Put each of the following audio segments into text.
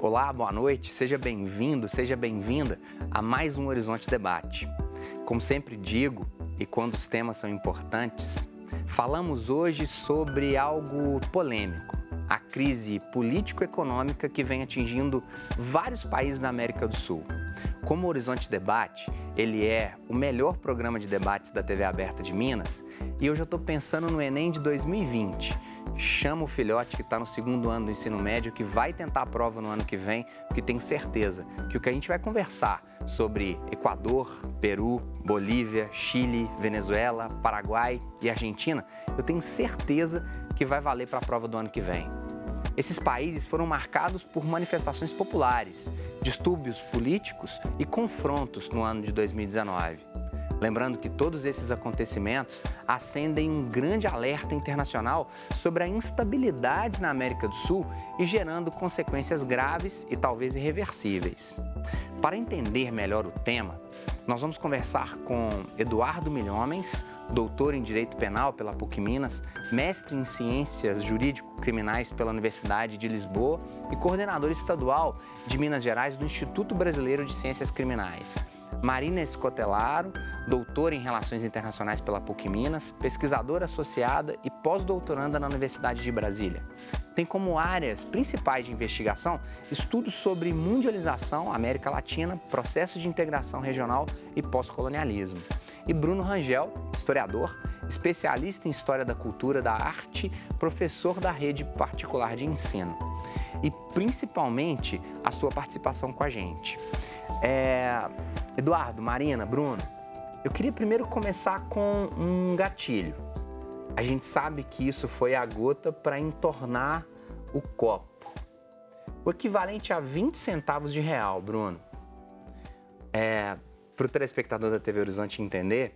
Olá, boa noite, seja bem-vindo, seja bem-vinda a mais um Horizonte Debate. Como sempre digo, e quando os temas são importantes, falamos hoje sobre algo polêmico, a crise político-econômica que vem atingindo vários países da América do Sul. Como o Horizonte Debate, ele é o melhor programa de debates da TV aberta de Minas, e eu já estou pensando no Enem de 2020. Chama o filhote que está no segundo ano do ensino médio, que vai tentar a prova no ano que vem, porque tenho certeza que o que a gente vai conversar sobre Equador, Peru, Bolívia, Chile, Venezuela, Paraguai e Argentina, eu tenho certeza que vai valer para a prova do ano que vem. Esses países foram marcados por manifestações populares, distúrbios políticos e confrontos no ano de 2019. Lembrando que todos esses acontecimentos acendem um grande alerta internacional sobre a instabilidade na América do Sul e gerando consequências graves e talvez irreversíveis. Para entender melhor o tema, nós vamos conversar com Eduardo Milhomens, doutor em Direito Penal pela PUC Minas, mestre em Ciências Jurídico-Criminais pela Universidade de Lisboa e coordenador estadual de Minas Gerais do Instituto Brasileiro de Ciências Criminais. Marina Escotelaro, doutora em Relações Internacionais pela PUC Minas, pesquisadora associada e pós-doutoranda na Universidade de Brasília. Tem como áreas principais de investigação estudos sobre mundialização, América Latina, processos de integração regional e pós-colonialismo. E Bruno Rangel, historiador, especialista em História da Cultura, da Arte, professor da rede particular de ensino. E principalmente a sua participação com a gente. Eduardo, Marina, Bruno, eu queria primeiro começar com um gatilho. A gente sabe que isso foi a gota para entornar o copo. O equivalente a 20 centavos de real, Bruno. Para o telespectador da TV Horizonte entender,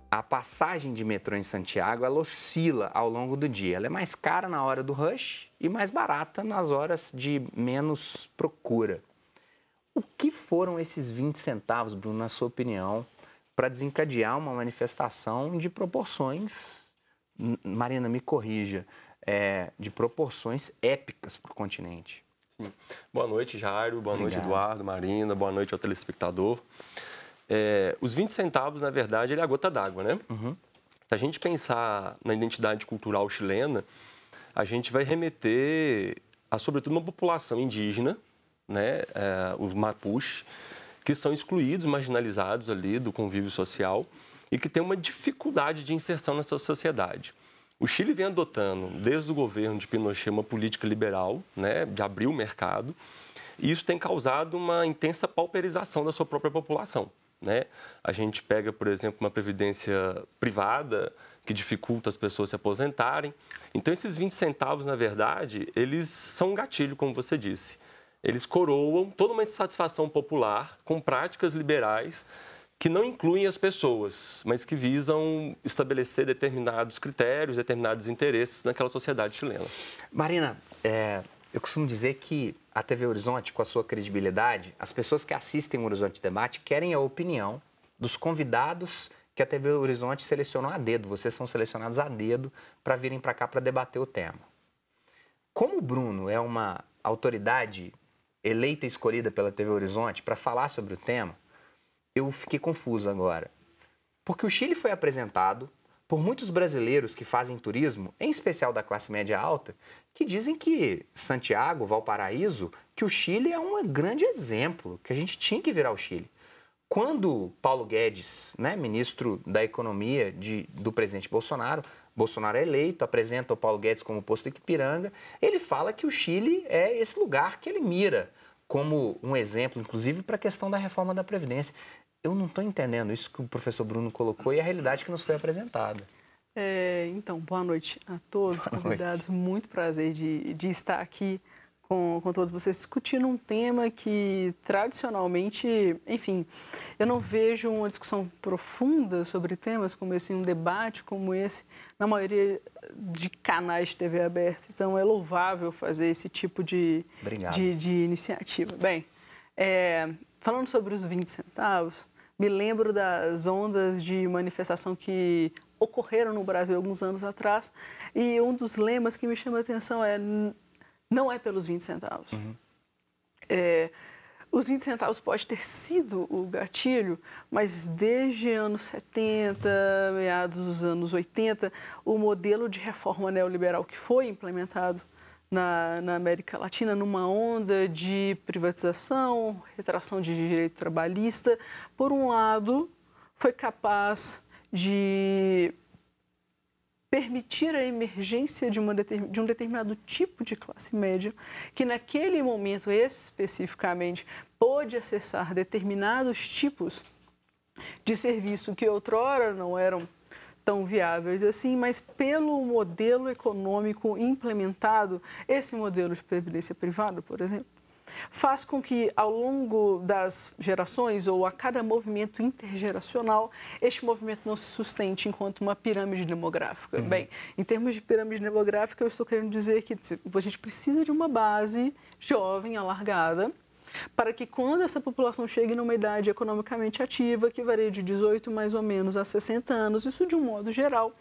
a passagem de metrô em Santiago, ela oscila ao longo do dia. Ela é mais cara na hora do rush e mais barata nas horas de menos procura. O que foram esses 20 centavos, Bruno, na sua opinião, para desencadear uma manifestação de proporções, Marina, me corrija, de proporções épicas para o continente? Sim. Boa noite, Jairo. Boa Obrigado. Noite, Eduardo, Marina. Boa noite ao telespectador. Os 20 centavos, na verdade, ele é a gota d'água, né? Uhum. Se a gente pensar na identidade cultural chilena, a gente vai remeter a, sobretudo, uma população indígena, né, os Mapuche, que são excluídos, marginalizados ali do convívio social e que têm uma dificuldade de inserção nessa sociedade. O Chile vem adotando, desde o governo de Pinochet, uma política liberal, né, de abrir o mercado, e isso tem causado uma intensa pauperização da sua própria população, né? A gente pega, por exemplo, uma previdência privada que dificulta as pessoas se aposentarem. Então, esses 20 centavos, na verdade, eles são um gatilho, como você disse. Eles coroam toda uma insatisfação popular com práticas liberais que não incluem as pessoas, mas que visam estabelecer determinados critérios, determinados interesses naquela sociedade chilena. Marina, eu costumo dizer que a TV Horizonte, com a sua credibilidade, as pessoas que assistem o Horizonte Debate querem a opinião dos convidados que a TV Horizonte selecionou a dedo. Vocês são selecionados a dedo para virem para cá para debater o tema. Como o Bruno é uma autoridade eleita e escolhida pela TV Horizonte para falar sobre o tema, eu fiquei confuso agora. Porque o Chile foi apresentado por muitos brasileiros que fazem turismo, em especial da classe média alta, que dizem que Santiago, Valparaíso, que o Chile é um grande exemplo, que a gente tinha que virar o Chile. Quando Paulo Guedes, né, ministro da Economia do presidente Bolsonaro é eleito, apresenta o Paulo Guedes como posto Ipiranga, ele fala que o Chile é esse lugar que ele mira como um exemplo, inclusive para a questão da reforma da Previdência. Eu não estou entendendo isso que o professor Bruno colocou e a realidade que nos foi apresentada. Então, boa noite a todos, convidados. Muito prazer de estar aqui com todos vocês discutindo um tema que, tradicionalmente, enfim, eu não vejo uma discussão profunda sobre temas como esse, um debate como esse, na maioria de canais de TV aberta. Então, é louvável fazer esse tipo de iniciativa. Bem, falando sobre os 20 centavos, me lembro das ondas de manifestação que ocorreram no Brasil alguns anos atrás, e um dos lemas que me chama a atenção é: não é pelos 20 centavos. Uhum. Os 20 centavos pode ter sido o gatilho, mas desde anos 70, meados dos anos 80, o modelo de reforma neoliberal que foi implementado na América Latina, numa onda de privatização, retração de direito trabalhista, por um lado, foi capaz de permitir a emergência de um determinado tipo de classe média, que naquele momento especificamente pôde acessar determinados tipos de serviço que outrora não eram tão viáveis assim, mas pelo modelo econômico implementado, esse modelo de previdência privada, por exemplo, faz com que, ao longo das gerações ou a cada movimento intergeracional, este movimento não se sustente enquanto uma pirâmide demográfica. Bem, em termos de pirâmide demográfica, eu estou querendo dizer que a gente precisa de uma base jovem, alargada, para que quando essa população chegue numa idade economicamente ativa, que varia de 18 mais ou menos a 60 anos, isso de um modo geral,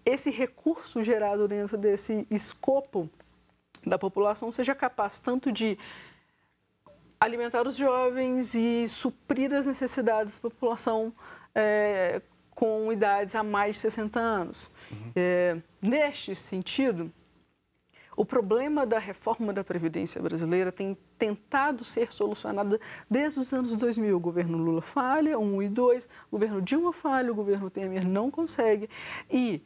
esse recurso gerado dentro desse escopo da população seja capaz tanto de alimentar os jovens e suprir as necessidades da população com idades a mais de 60 anos. Neste sentido, o problema da reforma da Previdência brasileira tem tentado ser solucionado desde os anos 2000. O governo Lula falha, 1 e 2, o governo Dilma falha, o governo Temer não consegue. E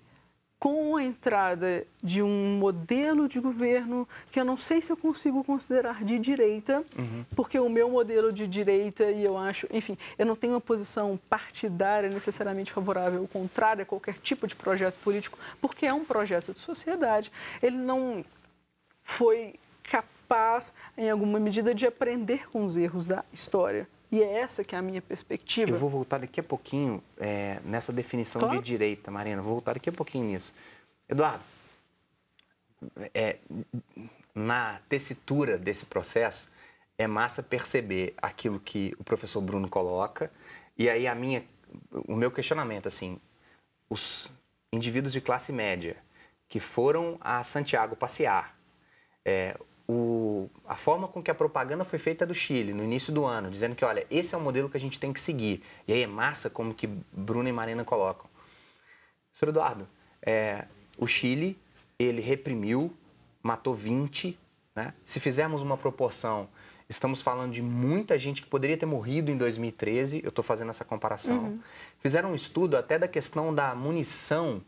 com a entrada de um modelo de governo que eu não sei se eu consigo considerar de direita, porque o meu modelo de direita, e eu acho, enfim, eu não tenho uma posição partidária necessariamente favorável, ao contrário a qualquer tipo de projeto político, porque é um projeto de sociedade, ele não foi capaz, em alguma medida, de aprender com os erros da história. E é essa que é a minha perspectiva. Eu vou voltar daqui a pouquinho nessa definição de direita, Marina. Vou voltar daqui a pouquinho nisso. Eduardo, na tessitura desse processo, é massa perceber aquilo que o professor Bruno coloca. E aí o meu questionamento, assim, os indivíduos de classe média que foram a Santiago passear, a forma com que a propaganda foi feita do Chile no início do ano, dizendo que, olha, esse é o modelo que a gente tem que seguir. E aí é massa como que Bruno e Marina colocam. Senhor Eduardo, o Chile, ele reprimiu, matou 20, né? Se fizermos uma proporção, estamos falando de muita gente que poderia ter morrido em 2013, eu estou fazendo essa comparação. Fizeram um estudo até da questão da munição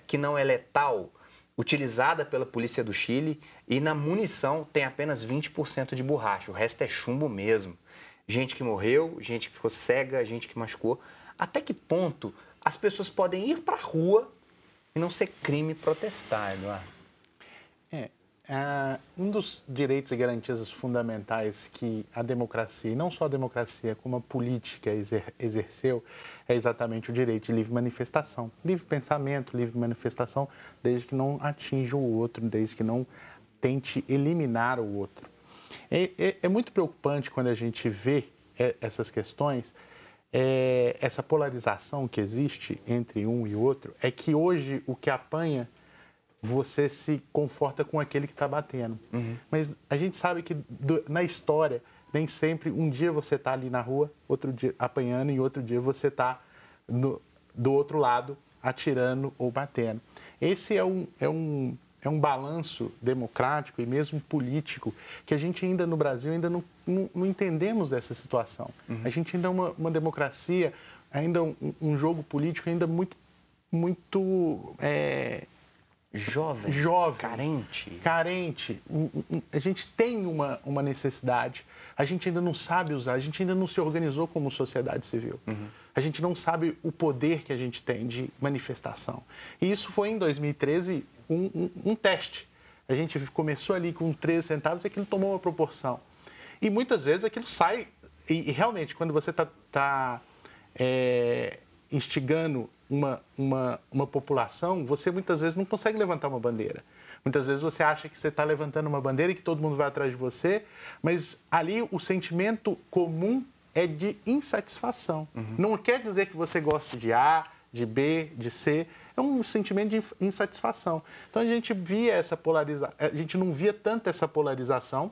que não é letal, utilizada pela polícia do Chile, e na munição tem apenas 20% de borracha, o resto é chumbo mesmo. Gente que morreu, gente que ficou cega, gente que machucou. Até que ponto as pessoas podem ir para a rua e não ser crime protestar, Eduardo? Um dos direitos e garantias fundamentais que a democracia, e não só a democracia, como a política exerceu, é exatamente o direito de livre manifestação. Livre pensamento, livre manifestação, desde que não atinja o outro, desde que não tente eliminar o outro. É muito preocupante quando a gente vê essas questões, essa polarização que existe entre um e outro, é que hoje o que apanha, você se conforta com aquele que está batendo. Mas a gente sabe que na história, nem sempre, um dia você está ali na rua, outro dia apanhando, e outro dia você está do outro lado atirando ou batendo. Esse é um balanço democrático e mesmo político que a gente ainda no Brasil ainda não entendemos dessa situação. A gente ainda é uma democracia, ainda um jogo político ainda muito Jovem, carente. A gente tem uma necessidade, a gente ainda não sabe usar, a gente ainda não se organizou como sociedade civil. A gente não sabe o poder que a gente tem de manifestação. E isso foi, em 2013, um teste. A gente começou ali com 13 centavos e aquilo tomou uma proporção. E muitas vezes aquilo sai, e realmente, quando você está instigando uma população, você muitas vezes não consegue levantar uma bandeira. Muitas vezes você acha que você está levantando uma bandeira e que todo mundo vai atrás de você, mas ali o sentimento comum é de insatisfação. Não quer dizer que você goste de A, de B, de C, é um sentimento de insatisfação. Então a gente via a gente não via tanto essa polarização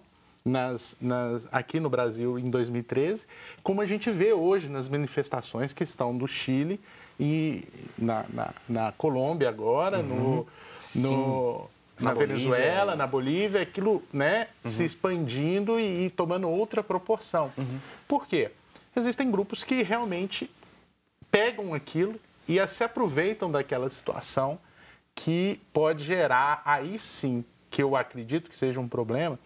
aqui no Brasil em 2013, como a gente vê hoje nas manifestações que estão do Chile e na Colômbia agora, na Venezuela, na Bolívia, aquilo, né, se expandindo e tomando outra proporção. Por quê? Existem grupos que realmente pegam aquilo e se aproveitam daquela situação que pode gerar, aí sim, que eu acredito que seja um problema,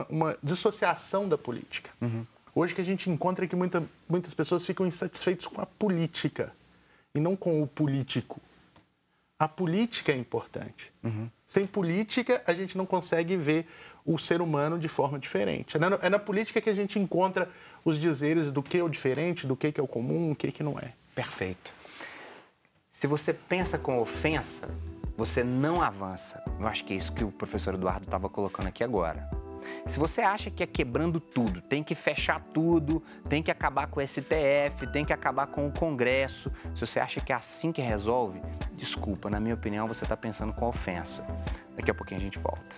uma dissociação da política. Hoje que a gente encontra que muitas pessoas ficam insatisfeitas com a política e não com o político. A política é importante. Sem política, a gente não consegue ver o ser humano de forma diferente. É na política que a gente encontra os dizeres do que é o diferente, do que é o comum, o que não é. Perfeito. Se você pensa com ofensa, você não avança. Eu acho que é isso que o professor Eduardo estava colocando aqui agora. Se você acha que é quebrando tudo, tem que fechar tudo, tem que acabar com o STF, tem que acabar com o Congresso, se você acha que é assim que resolve, desculpa, na minha opinião, você está pensando com ofensa. Daqui a pouquinho a gente volta.